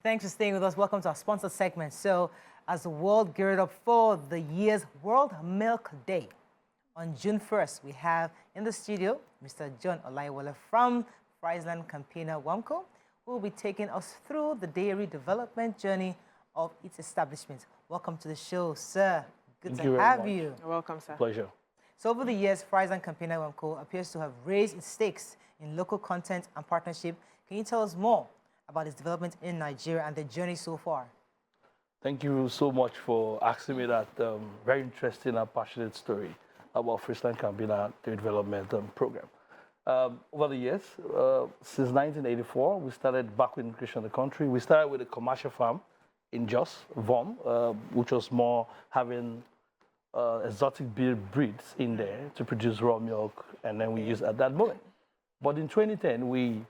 Thanks for staying with us. Welcome to our sponsored segment. So, as the world geared up for the year's World Milk Day, on June 1st, we have in the studio Mr. John Olaiwole from Friesland Campina Wamco, who will be taking us through the dairy development journey of its establishment. Welcome to the show, sir. Good Thank to you have very much. you. You're welcome, sir. Pleasure. So over the years, Friesland Campina Wamco appears to have raised its stakes in local content and partnership. Can you tell us more about its development in Nigeria and the journey so far? Thank you so much for asking me that very interesting and passionate story about Friesland Campina Development Program. Over the years, since 1984, we started backward integration in the country. We started with a commercial farm in Jos, VOM, which was more having exotic breeds in there to produce raw milk, and then we used at that moment. But in 2010, we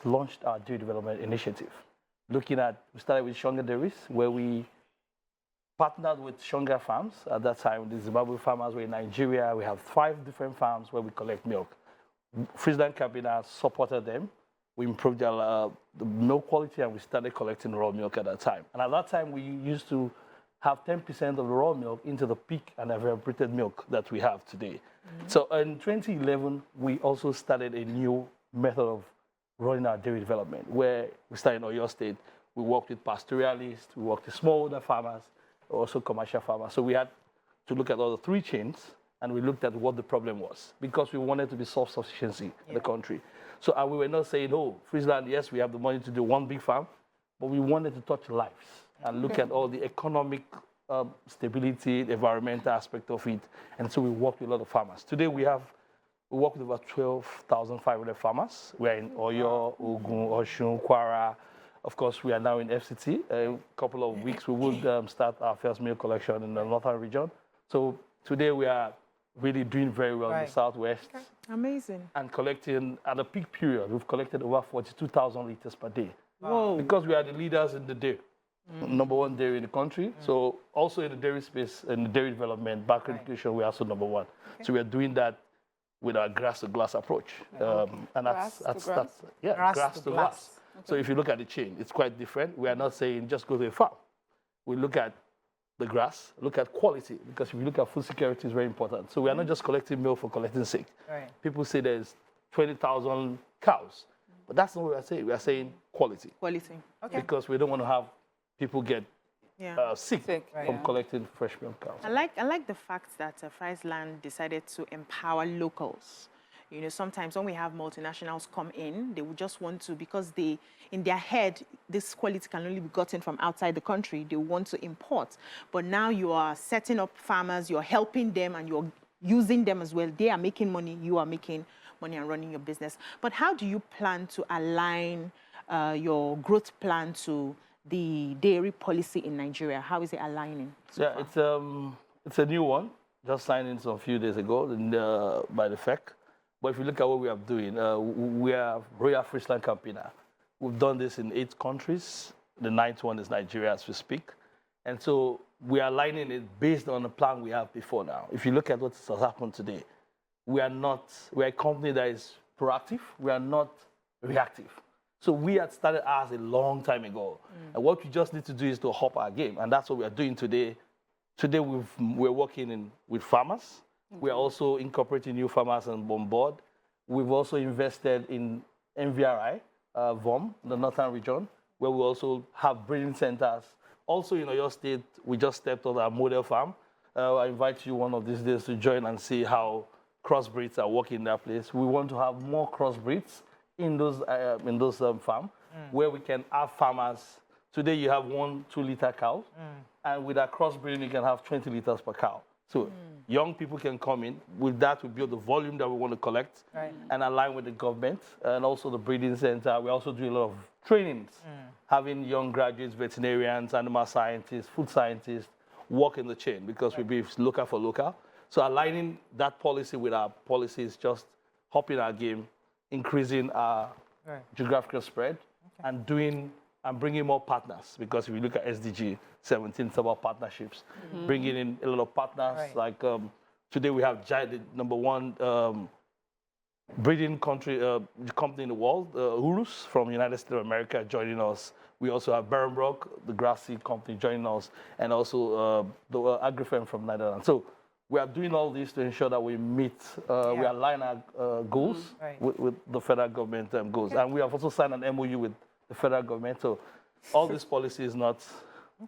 launched our dairy development initiative. We started with Shonga Dairies, where we partnered with Shonga Farms. At that time, the Zimbabwe farmers were in Nigeria. We have 5 different farms where we collect milk. Friesland Campina supported them. We improved the milk quality, and we started collecting raw milk at that time. And at that time, we used to have 10% of the raw milk into the peak and evaporated milk that we have today. So in 2011, we also started a new method of running our dairy development, where we started in Oyo State. We worked with pastoralists, we worked with smallholder farmers, also commercial farmers. So we had to look at all the 3 chains, and we looked at what the problem was, because we wanted to be self-sufficiency in the country. So and we were not saying, oh, Friesland, yes, we have the money to do one big farm, but we wanted to touch lives and look at all the economic stability, the environmental aspect of it. And so we worked with a lot of farmers. Today we work with about 12,500 farmers. We're in Oyo, Ogun, Osun, Kwara. Of course, we are now in FCT. A couple of weeks, we will start our first milk collection in the northern region. So today we are really doing very well in the southwest. Okay. Amazing. And collecting, at a peak period, we've collected over 42,000 liters per day. Whoa. Because we are the leaders in the dairy. Number 1 dairy in the country. So also in the dairy space, in the dairy development, backward integration, we're also number 1. So we are doing that with our grass to glass approach. And that's grass to glass. Okay. So if you look at the chain, it's quite different. We are not saying just go to a farm. We look at the grass, look at quality, because if you look at food security, it's very important. So we are not just collecting milk for collecting sake. People say there's 20,000 cows, but that's not what we are saying. We are saying quality. Quality. Okay. Because we don't want to have people get sick from collecting fresh milk cows. I like the fact that Friesland decided to empower locals. You know, sometimes when we have multinationals come in, they would just want to, because in their head, this quality can only be gotten from outside the country. They want to import. But now you are setting up farmers, you're helping them, and you're using them as well. They are making money, you are making money and running your business. But how do you plan to align your growth plan to the dairy policy in Nigeria? How is it aligning? It's a new one, just signed in some few days ago by the FEC. But if you look at what we are doing, we are Royal Friesland Campina. We've done this in 8 countries. The 9th one is Nigeria as we speak. And so we are aligning it based on the plan we have before now. If you look at what has happened today, we are a company that is proactive. We are not reactive. So we had started ours a long time ago. And what we just need to do is to hop our game. And that's what we are doing today. Today we're working with farmers. We are also incorporating new farmers on board. We've also invested in MVRI, VOM, the northern region, where we also have breeding centers. Also in Oyo State, we just stepped on our model farm. I invite you one of these days to join and see how crossbreeds are working in that place. We want to have more crossbreeds in those farms where we can have farmers. Today you have 1 2-liter cow, and with our crossbreeding you can have 20 liters per cow. So young people can come in. With that, we build the volume that we want to collect and align with the government and also the breeding center. We also do a lot of trainings, having young graduates, veterinarians, animal scientists, food scientists work in the chain, because we be local for local. So aligning that policy with our policies, just hopping our game, increasing our geographical spread, and bringing more partners. Because if you look at SDG 17, it's about partnerships, bringing in a lot of partners. Like today we have the number 1 breeding company in the world, Urus from United States of America, joining us We also have Berenbrock, the grass seed company, joining us, and also the AgriFem from Netherlands. So we are doing all this to ensure that we meet, we align our goals with the federal government goals. And we have also signed an MOU with the federal government. So all this policy is not,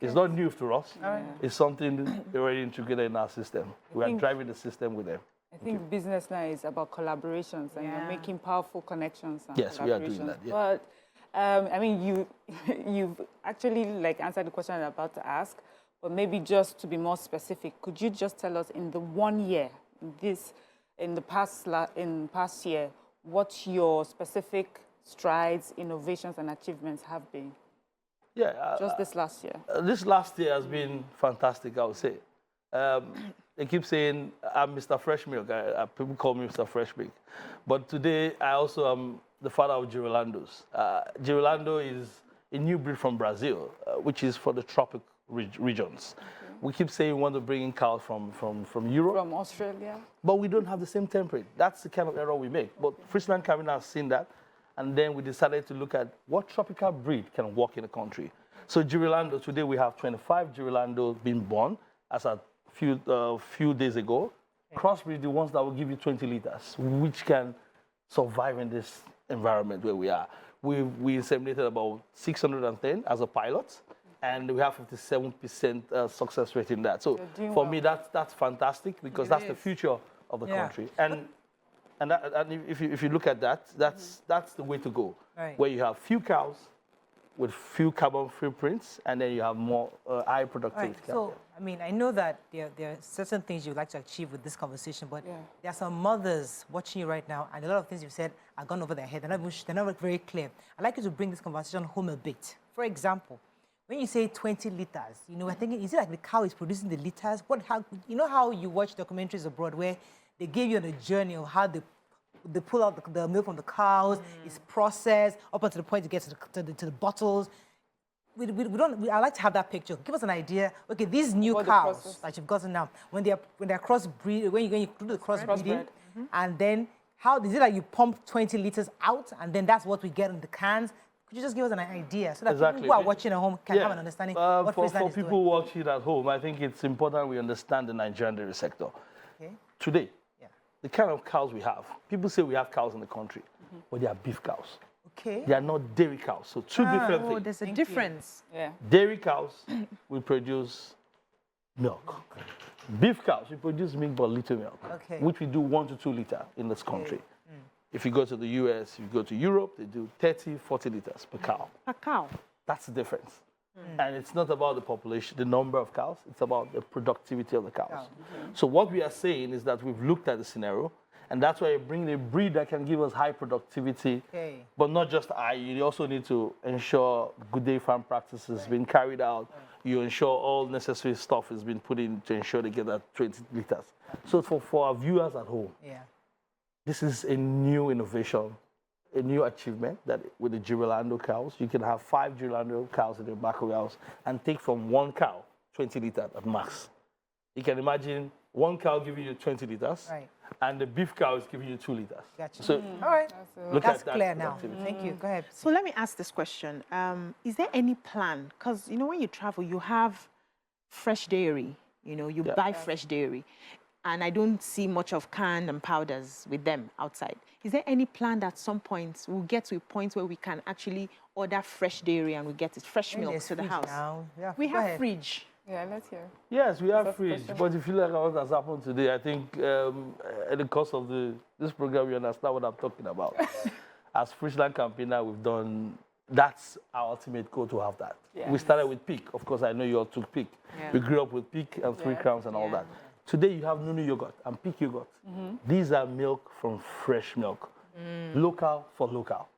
it's not new to us. It's something already integrated in our system. We are driving the system with them. I think business now is about collaborations and you're making powerful connections. And yes, we are doing that. Yeah. But I mean, you've actually like answered the question I'm about to ask. But maybe just to be more specific, could you just tell us in the 1 year, in the past year, what your specific strides, innovations, and achievements have been? Yeah. Just this last year. This last year has been fantastic, I would say. They keep saying I'm Mr. Fresh Milk. People call me Mr. Fresh Milk. But today, I also am the father of Girolandos. Girolando is a new breed from Brazil, which is for the tropic regions. Okay. We keep saying we want to bring in cows from Europe. From Australia. But we don't have the same temperature. That's the kind of error we make. But Friesland Cabinet has seen that. And then we decided to look at what tropical breed can work in the country. So Girolando, today we have 25 Girolandos being born as a few days ago. Crossbreed, the ones that will give you 20 liters, which can survive in this environment where we are. We inseminated about 610 as a pilot. And we have 57% success rate in that. So for me, that's fantastic because that's the future of the country. And if you look at that, that's the way to go. Right. Where you have few cows with few carbon footprints, and then you have more high productivity. Right. So, I mean, I know that there are certain things you'd like to achieve with this conversation, but there are some mothers watching you right now, and a lot of things you've said are gone over their head. They're not very clear. I'd like you to bring this conversation home a bit. For example, when you say 20 liters, you know, we're thinking, is it like the cow is producing the liters? You know how you watch documentaries abroad where they give you on a journey of how they pull out the milk from the cows, it's processed up until the point it gets to the bottles. I like to have that picture. Give us an idea. Okay, these new cows that you've gotten now, when they're crossbreed, when you do the crossbreeding, and then how is it like you pump 20 liters out, and then that's what we get in the cans? Could you just give us an idea so that people who are watching at home can have an understanding what Friesland is doing? For people watching at home, I think it's important we understand the Nigerian dairy sector. Okay. Today, the kind of cows we have, people say we have cows in the country, but they are beef cows. Okay. They are not dairy cows. So two different things. Oh, there's a difference. Yeah. Dairy cows will produce milk. Beef cows will produce milk but little milk, which we do 1 to 2 liters in this country. If you go to the US, if you go to Europe, they do 30, 40 liters per cow. Per cow. That's the difference. And it's not about the population, the number of cows, it's about the productivity of the cows. So what we are saying is that we've looked at the scenario, and that's why you bring a breed that can give us high productivity, but not just high. You also need to ensure good day farm practices being carried out. You ensure all necessary stuff is being put in to ensure they get that 20 liters. So for our viewers at home, this is a new innovation, a new achievement that with the Girolando cows, you can have 5 Girolando cows in your back of your house and take from one cow 20 liters at max. You can imagine one cow giving you 20 liters, and the beef cow is giving you 2 liters. Gotcha. So, all right, that's clear now. Thank you. Go ahead. So let me ask this question. Is there any plan? Because, you know, when you travel, you have fresh dairy. You know, you buy fresh dairy. And I don't see much of canned and powders with them outside. Is there any plan that at some point we'll get to a point where we can actually order fresh dairy and we get it fresh milk to the house? We have fridge. Yeah, let's hear. Yes, we have fridge. But if you look at what has happened today, I think in the course of this program, you understand what I'm talking about. As Friesland campaigner, we've done, that's our ultimate goal to have that. Yeah. We started with pig. Of course, I know you all took pig. Yeah. We grew up with pig and 3 crowns and all that. Today, you have Nunu yogurt and pig yogurt. These are milk from fresh milk. Local for local.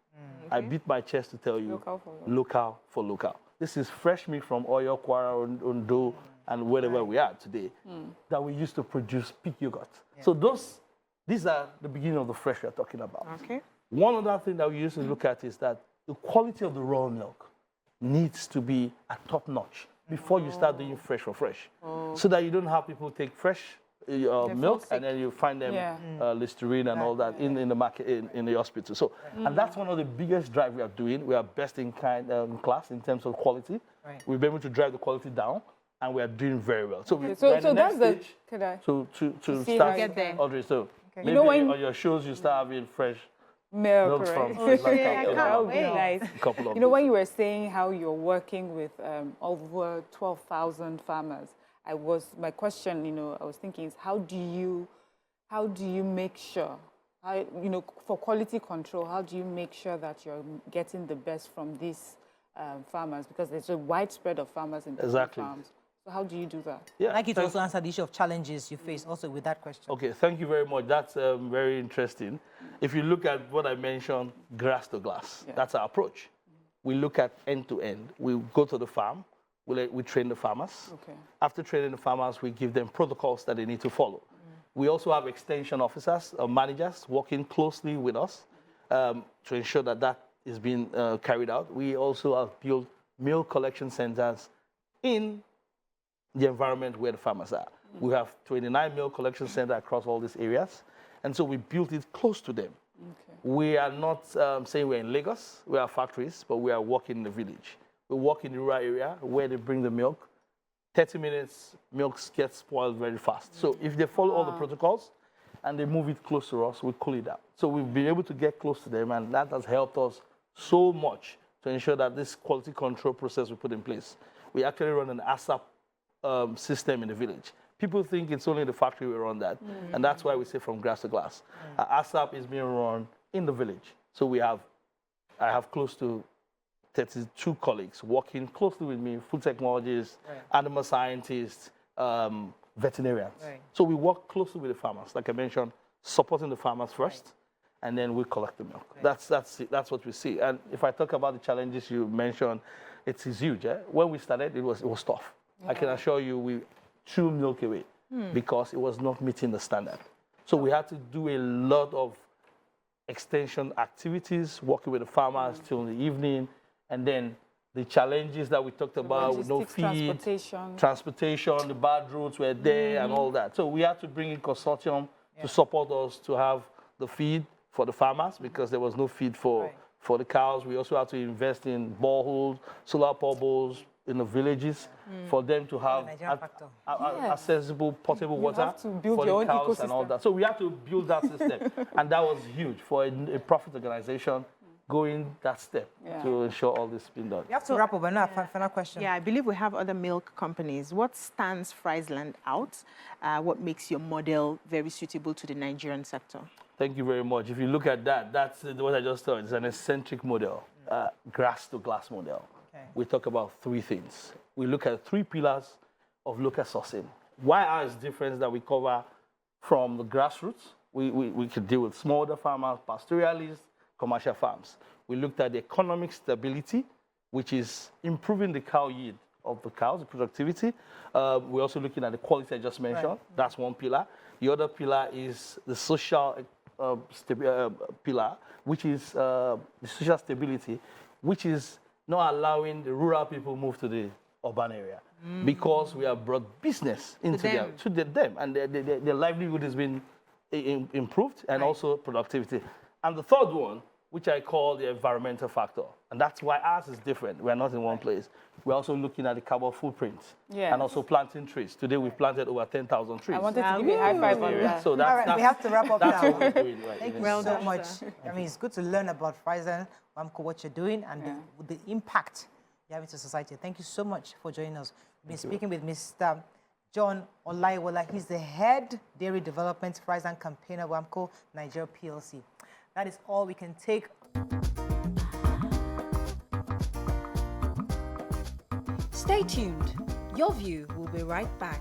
I beat my chest to tell you, local for local. This is fresh milk from Oyo, Kwara, Ondo, and wherever we are today that we used to produce pig yogurt. So these are the beginning of the fresh we're talking about. Okay. One other thing that we used to look at is that the quality of the raw milk needs to be at top notch before you start doing fresh for fresh. So that you don't have people take fresh milk, sick. and then you find them Yeah. Listerine and all that in the market, in the hospital. So, and that's one of the biggest drive we are doing. We are best in class in terms of quality. Right. We've been able to drive the quality down, and we are doing very well. So, we're So at the next that's the. stage Could I? to see start how Get there. Audrey, so maybe You know when- on your shows you start having fresh Milk, milks right? from Sri Lanka. yeah, I can't That would be wait. nice. A couple of You know, when days. you were saying how you're working with over 12,000 farmers, my question, I was thinking is how do you make sure, for quality control, how do you make sure that you're getting the best from these farmers? Because there's a widespread of farmers in different Exactly. farms. So how do you do that? Yeah, I'd like you to thanks. also answer the issue of challenges you face also with that question. Okay, thank you very much. That's very interesting. If you look at what I mentioned, grass to glass, that's our approach. We look at end to end. We go to the farm, we train the farmers. Okay. After training the farmers, we give them protocols that they need to follow. We also have extension officers or managers working closely with us to ensure that that is being carried out. We also have built milk collection centers in the environment where the farmers are. We have 29 milk collection centers across all these areas, and so we built it close to them. Okay. We are not saying we're in Lagos, we are factories, but we are working in the village. We work in the rural area where they bring the milk. 30 minutes, milk gets spoiled very fast. So if they follow all the protocols and they move it close to us, we cool it down. So we've been able to get close to them, and that has helped us so much to ensure that this quality control process we put in place. We actually run an ASAP system in the village. People think it's only in the factory we run that, and that's why we say from grass to glass. ASAP is being run in the village. So I have close to 32 colleagues working closely with me, food technologists, animal scientists, veterinarians. Right. So we work closely with the farmers, like I mentioned, supporting the farmers first, and then we collect the milk. That's what we see. And if I talk about the challenges you mentioned, it is huge. When we started, it was tough. I can assure you we threw milk away because it was not meeting the standard. So we had to do a lot of extension activities, working with the farmers till the evening, and then the challenges that we talked about with no Logistics, feed, transportation. the bad roads were there and all that. So we had to bring in consortium to support us to have the feed for the farmers because there was no feed for the cows. We also had to invest in boreholes, solar power bowls in the villages for them to have Nigerian factor. accessible potable water have to build for your the own cows and all ecosystem. that. So we had to build that system, and that was huge for a profit organization going that step to ensure all this has been done. You have to wrap up, but not a final question. Yeah, I believe we have other milk companies. What stands Friesland out? What makes your model very suitable to the Nigerian sector? Thank you very much. If you look at that, that's what I just thought. It's an eccentric model, grass to glass model. Okay. We talk about three things. We look at 3 pillars of local sourcing. Why ours is different that we cover from the grassroots. We could deal with smallholder farmers, pastoralists, commercial farms. We looked at the economic stability, which is improving the cow yield of the cows, the productivity. We're also looking at the quality I just mentioned. That's one pillar. The other pillar is the social pillar, which is the social stability, which is not allowing the rural people move to the urban area because we have brought business into them, and their livelihood has been improved and also productivity. And the third one, which I call the environmental factor, and that's why ours is different. We're not in one place. We're also looking at the carbon footprint and also planting trees. Today we've planted over 10,000 trees. I wanted to give you a high five on that. So All right, we have to wrap up that's now. what we're doing right Thank you now. so much. I mean, it's good to learn about Friesland, Wamco, what you're doing, and the impact you're having to society. Thank you so much for joining us. We've been speaking with Mr. John Olaiwola. He's the head dairy development Friesland campaigner, Wamco Nigeria PLC. That is all we can take. Stay tuned. Your View will be right back.